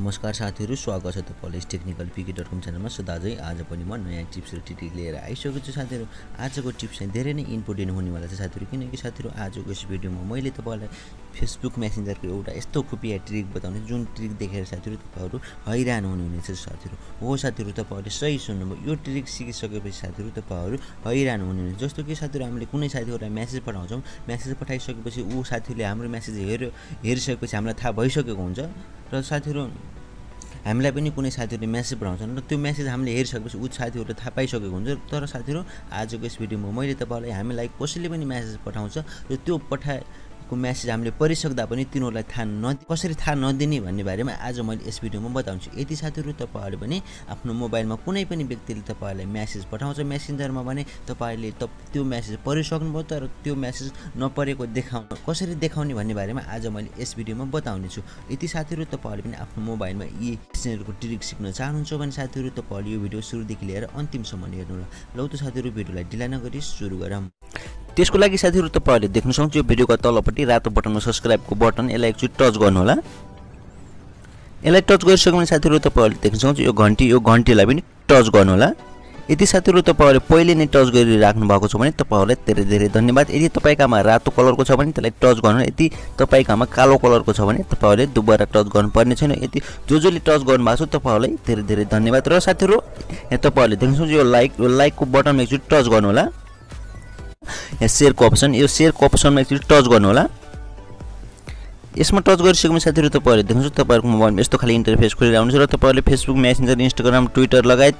नमस्कार साथीहरु, स्वागत छ तपाईलाई टेक्निकल pk.com च्यानलमा। सो दाजै आज पनि म नयाँ टिप्स र ट्रिक लिएर आइसकेको छु साथीहरु। आजको टिप्स चाहिँ धेरै नै इम्पोर्टेन्ट हुनेवाला छ साथीहरु, किनकि साथीहरु आजको यस भिडियोमा मैले तपाईलाई फेसबुक मेसेन्जरको एउटा यस्तो खुफिया ट्रिक बताउने, जुन ट्रिक देखेर साथीहरु तपाईहरु हैरान हुनुहुनेछ साथीहरु। हो साथीहरु, तपाईहरुले सही सुन्नुभयो। यो ट्रिक सिकिसकेपछि साथीहरु तपाईहरु हैरान हुनुहुनेछ। जस्तो कि साथीहरु हामीले कुनै साथीहरुलाई मेसेज पठाउँछौं, मेसेज पठाइसकेपछि ऊ साथीले हाम्रो मेसेज हेरिसकेपछि हामीलाई थाहा भइसकेको हुन्छ र साथीहरु हामीलाई पनि कुनै साथीहरुले मेसेज पठाउँछन् र त्यो मेसेज हामीले हेरिसकेपछि उ साथीहरुले थाहा पाइसकेको हुन्छ। तर साथीहरु आजको यस भिडियोमा मैले तपाईलाई हामीलाई कसैले पनि मेसेज पठाउँछ र त्यो पठाएको मेसेज हामीले पढिसक्दा पनि तिनीहरुलाई कसरी थाहा नदिने भन्ने बारेमा आज मैले यस भिडियोमा बताउँछु। यदि साथीहरु तपाईहरुले पनि आफ्नो मोबाइलमा कुनै पनि व्यक्तिले तपाईलाई मेसेज पठाउँछ मेसेन्जरमा भने तपाईले त्यो मेसेज पढिसक्नुभयो, तर त्यो मेसेज नपढेको कसरी देखाउने भन्ने बारेमा आज मैले यस भिडियोमा बताउने छु। यदि साथीहरु तपाईहरुले पनि आफ्नो मोबाइलमा यी मेसेन्जरको ट्रिक सिक्न चाहनुहुन्छ भने साथीहरु तपाईले यो भिडियो सुरुदेखि लिएर अन्तिमसम्म हेर्नु होला। लौ त साथीहरु भिडियोलाई ढिला नगरी सुरु गरौँ। त्यसको लागि साथीहरु तपाईहरुले देख्न सक्नुहुन्छ यो भिडियोको तलपट्टि रातो बटनमा सब्स्क्राइबको बटन, यसलाई एकचोटी टच गर्नु होला। यसलाई टच गरिसकेपछि साथीहरु तपाईहरुले देख्न सक्नुहुन्छ यो घण्टीलाई पनि टच गर्नु होला। यदि साथीहरु तपाईहरुले पहिले नै टच गरिराख्नु भएको छ भने तपाईहरुलाई धेरै धेरै धन्यवाद। यदि तपाईकामा रातो कलरको छ भने त्यसलाई टच गर्नु, यदि तपाईकामा कालो कलरको छ भने तपाईहरुले दुबारा टच गर्नुपर्ने छैन। यदि जसले टच गर्नु भएको छ तपाईहरुलाई धेरै धेरै धन्यवाद। र साथीहरु यहाँ तपाईहरुले देख्न सक्नुहुन्छ यो लाइकको बटनमा एकचोटी टच गर्नु होला। यहाँ शेयरको अप्सनमा एकचोटी टच गर्नु होला। यसमा टच गरिसकेपछि साथीहरु तपाईहरुले देख्न सक्नुहुन्छ तपाईहरुको मोबाइलमा यस्तो खाली इन्टरफेस खोलेर आउँछ र तपाईहरुले फेसबुक मेसेन्जर, इन्स्टाग्राम, ट्विटर लगायत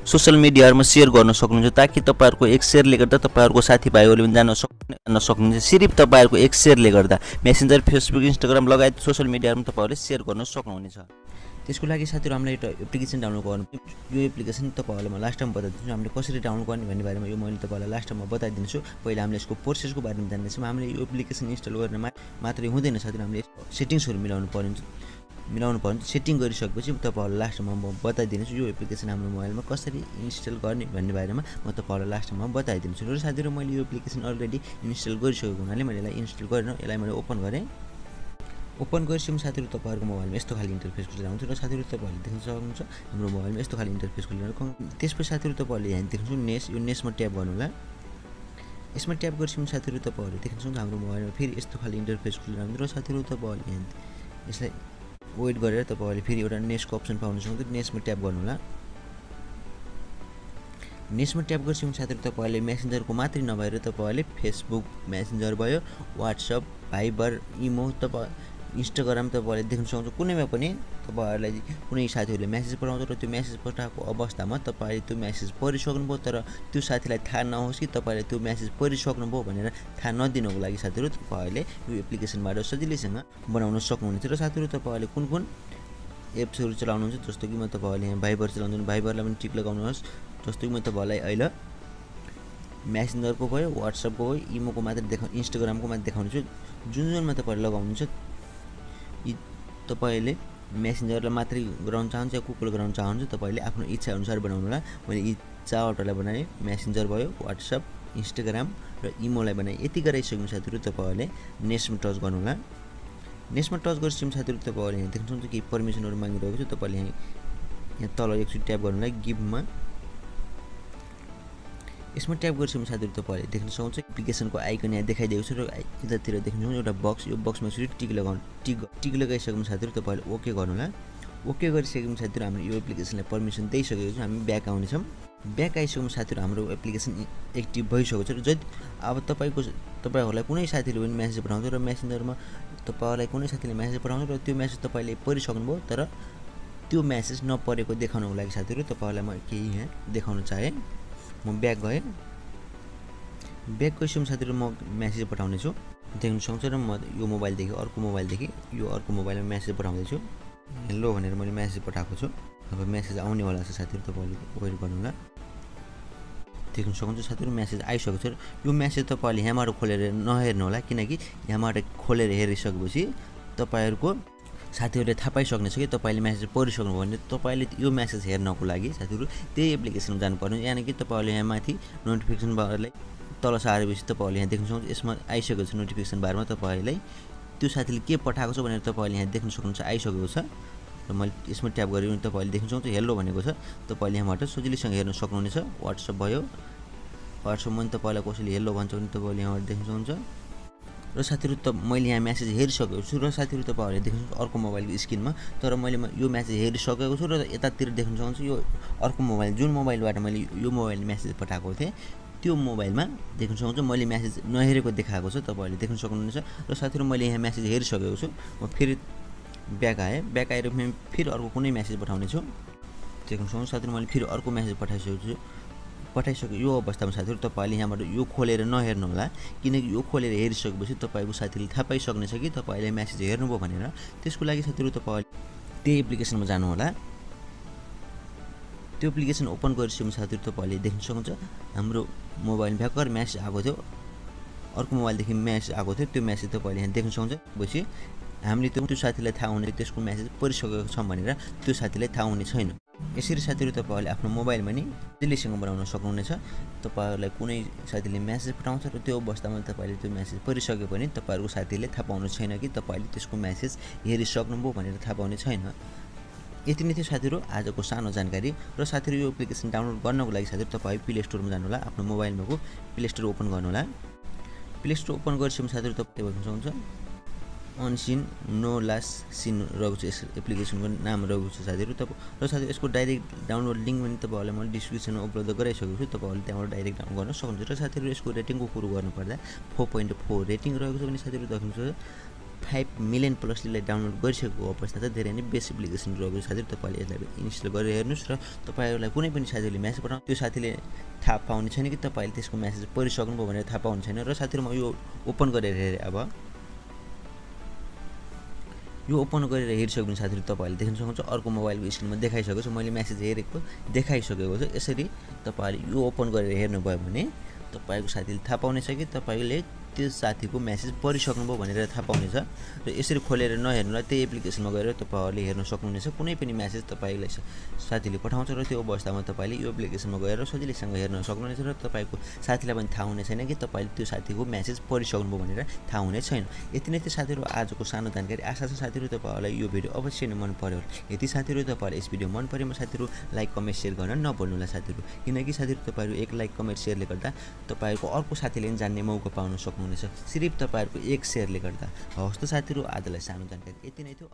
सोशल मिडियाहरुमा शेयर गर्न सक्नुहुन्छ, ताकि तपाईहरुको एक शेयरले गर्दा तपाईहरुको साथीभाइहरुले पनि जान्न सक्नुहुन्छ। सिर्फ तपाईहरुको एक शेयरले गर्दा मेसेन्जर, फेसबुक, इन्स्टाग्राम लगायत सोशल मिडियाहरुमा तपाईहरुले शेयर गर्न सक्नुहुनेछ। त्यसको लागि साथीहरु हामीले एउटा एप्लिकेसन डाउनलोड गर्नु। यो एप्लिकेसन तपाईहरुलाई म लास्ट टाइम बताइदिन्छु हामीले कसरी डाउनलोड गर्ने भन्ने बारेमा। यो मैले तपाईहरुलाई लास्ट टाइममा बताइदिन्छु। पहिला हामीले यसको प्रोसेसको बारेमा जान्नेछौँ। हामीले यो एप्लिकेसन इन्स्टल गर्न मात्रै हुँदैन साथीहरु, हामीले सेटिङ्सहरु मिलाउनु पर्छ। सेटिङ गरिसकेपछि तपाईहरुलाई लास्टमा म बताइदिन्छु यो एप्लिकेसन हाम्रो मोबाइलमा कसरी इन्स्टल गर्ने भन्ने बारेमा म तपाईहरुलाई लास्टमा बताइदिन्छु। र साथीहरु मैले यो एप्लिकेसन अलरेडी इन्स्टल गरिसकेको हुनाले मैले यसलाई इन्स्टल गरेर यसलाई मैले ओपन गरेँ। ओपन गरिसकेपछि साथीहरु तपाईहरुको मोबाइलमा यस्तो खाली इन्टरफेस खुलेर आउँछ र साथीहरु तपाईहरुले देख्न सक्नुहुन्छ हाम्रो मोबाइलमा यस्तो खाली इन्टरफेस खुलेर आउँछ। त्यसपछि साथीहरु तपाईहरुले यहाँ देख्नुहुन्छ यो नेसमा ट्याप गर्नु होला। यसमा ट्याप गरिसकेपछि साथीहरु तपाईहरुले देख्न सक्नुहुन्छ हाम्रो मोबाइलमा फेरि यस्तो खाली इन्टरफेस खुलेर आउँछ र साथीहरु तपाईहरुले यहाँ यसलाई वेट गरेर तपाईहरुले फेरि एउटा नेसको अप्सन पाउन सक्नुहुन्छ। नेसमा ट्याप गर्नु होला। नेसमा ट्याप गरिसकेपछि साथीहरु तपाईहरुले मेसेन्जरको मात्रै नभएर तपाईहरुले फेसबुक मेसेन्जर भयो, व्हाट्सएप, भाइबर, इमो, इन्स्टाग्राम तपाईहरुले देख्न सक्नुहुन्छ। कुनैमा पनि तपाईहरुलाई कुनै साथीहरुले मेसेज पठाउँछ र त्यो मेसेज पठाएको अवस्थामा तपाईले त्यो मेसेज पढिसक्नुभयो, तर त्यो साथीलाई थाहा नहोस् कि तपाईले त्यो मेसेज पढिसक्नुभयो भनेर थाहा नदिनको लागि साथीहरु तपाईले यो एप्लिकेसनबाट सजिलैसँग बनाउन सक्नुहुनेछ। र साथीहरु तपाईहरुले कुन एप्सहरु चलाउनुहुन्छ, जस्तो कि म तपाईहरुले यहाँ भाइबर चलाउनुहुन्छ, भाइबरलाई पनि टिक लगाउनुहोस्। जस्तो कि म तपाईहरुलाई अहिले मेसेन्जरको भयो, व्हाट्सएपको भयो, इमोको मात्र इन्स्टाग्रामको मात्र देखाउँछु। जुनमा तपाईहरुले लगाउनुहुन्छ यी तपाईले मेसेन्जरलाई मात्रै गराउन चाहनुहुन्छ या कुकुल गराउन चाहनुहुन्छ तपाईले आफ्नो इच्छा अनुसार बनाउनु होला। मैले यी चारवटालाई बनाएँ, मेसेन्जर भयो, व्हाट्सएप, इन्स्टाग्राम र इमोलाई बनाएँ। यति गराइसकेपछि साथीहरु तपाईहरुले नेक्स्टमा टच गर्नु होला। नेक्स्टमा टच गरिसकेपछि साथीहरु तपाईहरुले यहाँ देख्न सक्नुहुन्छ कि परमिसनहरु मागिरहेको छ। तपाईले यहाँ तल एकचोटी ट्याप गर्नु होला गिभमा। यसमा ट्याप गरिसकेपछि साथीहरु तपाईहरुले देख्न सक्नुहुन्छ एप्लिकेसनको आइकन यहाँ देखाइदिएको छ र यतातिर देख्न सक्नुहुन्छ एउटा बक्स। यो बक्समा यसरी टिक लगाइसकेपछि साथीहरु तपाईहरुले ओके गर्नु होला। ओके गरिसकेपछि साथीहरु हामीले यो एप्लिकेसनलाई परमिसन दिइसकेको छ। हामी ब्याक आउनेछौँ। ब्याक आइसकेपछि साथीहरु हाम्रो एप्लिकेसन एक्टिभ भइसकेको छ। र जति अब तपाईहरुलाई कुनै साथीले पनि मेसेज पठाउँछ र मेसेन्जरमा तपाईहरुलाई कुनै साथीले मेसेज पठाउँछ र त्यो मेसेज तपाईले पढिसक्नुभयो, तर त्यो मेसेज नपढेको देखाउनको लागि साथीहरु तपाईहरुलाई म केही यहाँ देखाउन चाहे। म ब्याक गएँ। ब्याक गइसकेपछि साथीहरु म मेसेज पठाउने छु। देख्न सक्नुहुन्छ र म यो मोबाइलदेखि अर्को मोबाइलमा मेसेज पठाउँदै छु। हेलो भनेर मैले मेसेज पठाएको छु। अब मेसेज आउनेवाला छ साथीहरु, तपाईले वेट गर्नु होला। देख्न सक्नुहुन्छ साथीहरु मेसेज आइसकेको छ। यो मेसेज तपाईले यहाँबाट खोलेर नहेर्नु होला, किनकि यहाँबाट खोलेर हेरिसकेपछि तपाईहरुको साथीहरुले थाहा पाइसक्नेछ कि तपाईले मेसेज पढिसक्नुभयो भने तपाईले यो मेसेज हेर्नको लागि साथीहरु त्यही एप्लिकेसनमा जानुपर्छ। यानी कि तपाईले यहाँ माथि नोटिफिकेसन बारलाई तल सारेपछि तपाईले यहाँ देख्न सक्नुहुन्छ यसमा आइसकेको छ नोटिफिकेसन बारमा तपाईलाई त्यो साथीले के पठाएको छ भनेर तपाईले यहाँ देख्न सक्नुहुन्छ आइसकेको छ। र मैले यसमा ट्याप गरेँ भने तपाईँले देख्न सक्नुहुन्छ हेलो भनेको छ। तपाईँले यहाँबाट सजिलैसँग हेर्न सक्नुहुनेछ। WhatsApp भयो, WhatsAppमा पनि तपाईँलाई कसैले हेलो भन्छ भने तपाईँले यहाँबाट देख्न सक्नुहुन्छ। र साथीहरू मैले यहाँ मेसेज हेरिसकेको छु र साथीहरू तपाईँहरूले देख्न सक्नुहुन्छ अर्को मोबाइलको स्क्रिनमा। तर मैले यो मेसेज हेरिसकेको छु र यतातिर देख्न सक्नुहुन्छ यो अर्को मोबाइल, जुन मोबाइलबाट मैले यो मोबाइल मेसेज पठाएको थिएँ त्यो मोबाइलमा देख्न सक्नुहुन्छ मैले मेसेज नहेरेको देखाएको छ। तपाईँहरूले देख्न सक्नुहुनेछ। र साथीहरू मैले यहाँ मेसेज हेरिसकेको छु। म फेरि ब्याक आएर फेरि अर्को कुनै मेसेज पठाउने छु। देख्न सक्नुहुन्छ साथीहरू मैले फेरि अर्को मेसेज पठाइसकेको यो अवस्थामा साथीहरू तपाईँले यहाँबाट यो खोलेर नहेर्नु होला, किनकि यो खोलेर हेरिसकेपछि तपाईँको साथीले थाहा पाइसक्नेछ कि तपाईँले मेसेज हेर्नुभयो भनेर। त्यसको लागि साथीहरू तपाईँले त्यही एप्लिकेसनमा जानु होला। त्यो एप्लिकेसन ओपन गरिसकेपछि साथीहरू तपाईँले देख्न सक्नुहुन्छ हाम्रो मोबाइल भर्खर मेसेज आएको थियो, अर्को मोबाइलदेखि मेसेज आएको थियो। त्यो मेसेज तपाईँले यहाँ देख्न सक्नुहुन्छ। पछि हामीले त्यो साथीलाई थाहा हुने त्यसको मेसेज परिसकेको छ भनेर त्यो साथीलाई थाहा हुने छैन। यसरी साथीहरू तपाईँहरूले आफ्नो मोबाइलमा नि सजिलैसँग बनाउन सक्नुहुनेछ। तपाईँहरूलाई कुनै साथीले मेसेज पठाउँछ र त्यो अवस्थामा तपाईँले त्यो मेसेज परिसके पनि तपाईँहरूको साथीले थाहा पाउनु छैन कि तपाईँले त्यसको मेसेज हेरिसक्नुभयो भनेर थाहा पाउने छैन। यति नै थियो साथीहरू आजको सानो जानकारी। र साथीहरू यो एप्लिकेसन डाउनलोड गर्नको लागि साथीहरू तपाईँ प्ले स्टोरमा जानु होला, आफ्नो मोबाइलमा प्ले स्टोर ओपन गर्नु होला। प्ले स्टोर ओपन गरिसकेपछि साथीहरू तपाईँले देख्न सक्नुहुन्छ अनसिन नो लास्ट सिन रहेको छ, यस एप्लिकेसनको नाम रहेको छ साथीहरू। र साथीहरू यसको डाइरेक्ट डाउनलोड लिङ्क पनि तपाईँहरूलाई मैले डिस्क्रिप्सनमा उपलब्ध गराइसकेको छु। तपाईँहरूले त्यहाँबाट डाइरेक्ट डाउनलोड गर्न सक्नुहुन्छ। र साथीहरू यसको रेटिङको कुरो गर्नुपर्दा 4.4 रेटिङ रहेको छ भने साथीहरू देख्न सक्नुहुन्छ 5 मिलियन प्लसले डाउनलोड गरिसकेको अवस्था छ। धेरै नै बेस्ट एप्लिकेसन रहेको छ साथीहरू। तपाईँले यसलाई इन्स्टल गरेर हेर्नुहोस्। र तपाईँहरूलाई कुनै पनि साथीहरूले मेसेज पठाउनु त्यो साथीले थाहा पाउने छैन कि तपाईँले त्यसको मेसेज परिसक्नुभयो भनेर थाहा पाउने छैन। र साथीहरू म यो ओपन गरेर हेरेँ। अब यो ओपन गरेर हेरिसक्यो भने साथीहरू तपाईँहरूले देख्न सक्नुहुन्छ अर्को मोबाइलको स्क्रिनमा देखाइसकेको छ, मैले मेसेज हेरेको देखाइसकेको छ। यसरी तपाईँहरूले यो ओपन गरेर हेर्नुभयो भने तपाईँको साथीले थाहा पाउनेछ कि तपाईँले त्यो साथीको मेसेज परिसक्नुभयो भनेर थाहा पाउनेछ। र यसरी खोलेर नहेर्नुलाई त्यही एप्लिकेसनमा गएर तपाईँहरूले हेर्न सक्नुहुनेछ। कुनै पनि मेसेज तपाईँलाई साथीले पठाउँछ र त्यो अवस्थामा तपाईँले यो एप्लिकेसनमा गएर सजिलैसँग हेर्न सक्नुहुनेछ। र तपाईँको साथीलाई पनि थाहा हुने छैन कि तपाईँले त्यो साथीको मेसेज परिसक्नुभयो भनेर थाहा हुने छैन। यति नै थियो साथीहरू आजको सानो जानकारी। आशा छ साथीहरू तपाईँहरूलाई यो भिडियो अवश्य नै मन पर्यो। यदि साथीहरू तपाईँलाई यस भिडियो मन परेमा साथीहरू लाइक कमेन्ट सेयर गर्न नभुल्नु होला साथीहरू, किनकि साथीहरू तपाईँहरू एक लाइक कमेन्ट सेयरले गर्दा तपाईँहरूको अर्को साथीले पनि जान्ने मौका पाउन सक्नुहुनेछ, सिर्फ तपाईँहरूको एक सेयरले गर्दा। हवस् त साथीहरू आजलाई सानो जानकारी यति नै थियो।